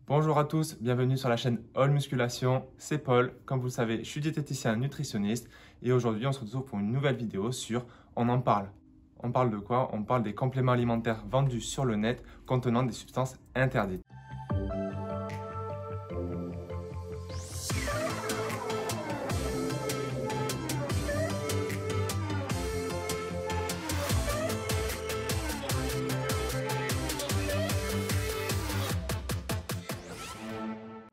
Bonjour à tous, bienvenue sur la chaîne All Musculation, c'est Paul. Comme vous le savez, je suis diététicien nutritionniste et aujourd'hui on se retrouve pour une nouvelle vidéo sur On en parle. On parle de quoi? On parle des compléments alimentaires vendus sur le net contenant des substances interdites.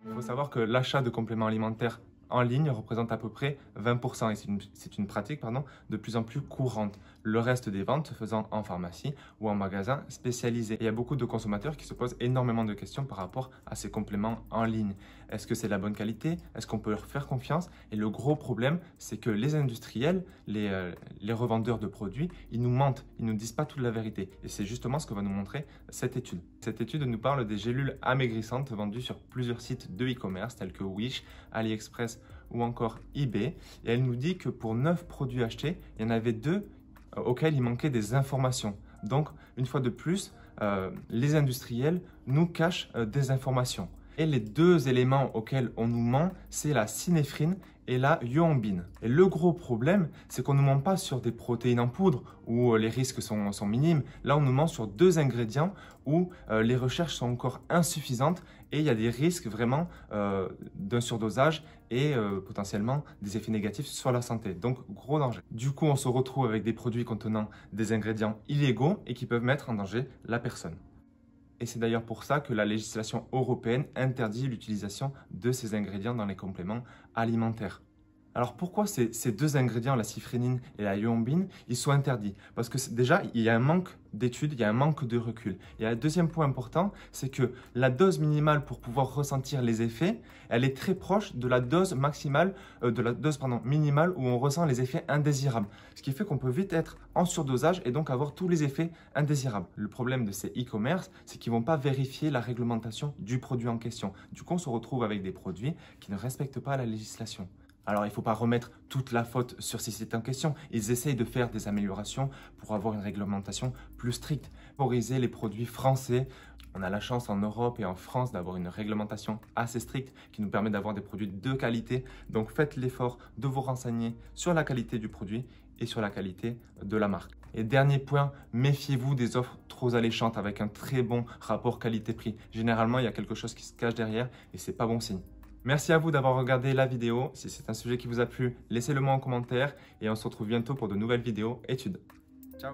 Il faut savoir que l'achat de compléments alimentaires en ligne représente à peu près 20% et c'est une pratique de plus en plus courante. Le reste des ventes se faisant en pharmacie ou en magasin spécialisé. Il y a beaucoup de consommateurs qui se posent énormément de questions par rapport à ces compléments en ligne. Est-ce que c'est la bonne qualité? Est-ce qu'on peut leur faire confiance? Et le gros problème, c'est que les industriels, les revendeurs de produits, ils nous mentent, ils ne nous disent pas toute la vérité. Et c'est justement ce que va nous montrer cette étude. Cette étude nous parle des gélules amaigrissantes vendues sur plusieurs sites de e-commerce tels que Wish, AliExpress ou encore eBay. Et elle nous dit que pour 9 produits achetés, il y en avait 2 auxquels il manquait des informations. Donc, une fois de plus, les industriels nous cachent des informations. Et les 2 éléments auxquels on nous ment, c'est la synéphrine et la yoambine. Et le gros problème, c'est qu'on ne nous ment pas sur des protéines en poudre où les risques sont minimes. Là, on nous ment sur 2 ingrédients où les recherches sont encore insuffisantes et il y a des risques vraiment d'un surdosage et potentiellement des effets négatifs sur la santé. Donc, gros danger. Du coup, on se retrouve avec des produits contenant des ingrédients illégaux et qui peuvent mettre en danger la personne. Et c'est d'ailleurs pour ça que la législation européenne interdit l'utilisation de ces ingrédients dans les compléments alimentaires. Alors pourquoi ces 2 ingrédients, la syphrénine et la yoambine, ils sont interdits? Parce que déjà, il y a un manque d'études, il y a un manque de recul. Et un deuxième point important, c'est que la dose minimale pour pouvoir ressentir les effets, elle est très proche de la dose maximale, minimale où on ressent les effets indésirables. Ce qui fait qu'on peut vite être en surdosage et donc avoir tous les effets indésirables. Le problème de ces e-commerce, c'est qu'ils ne vont pas vérifier la réglementation du produit en question. Du coup, on se retrouve avec des produits qui ne respectent pas la législation. Alors, il ne faut pas remettre toute la faute sur ces sites en question. Ils essayent de faire des améliorations pour avoir une réglementation plus stricte. Favoriser les produits français. On a la chance en Europe et en France d'avoir une réglementation assez stricte qui nous permet d'avoir des produits de qualité. Donc, faites l'effort de vous renseigner sur la qualité du produit et sur la qualité de la marque. Et dernier point, méfiez-vous des offres trop alléchantes avec un très bon rapport qualité-prix. Généralement, il y a quelque chose qui se cache derrière et ce n'est pas bon signe. Merci à vous d'avoir regardé la vidéo. Si c'est un sujet qui vous a plu, laissez-le moi en commentaire et on se retrouve bientôt pour de nouvelles vidéos études. Ciao!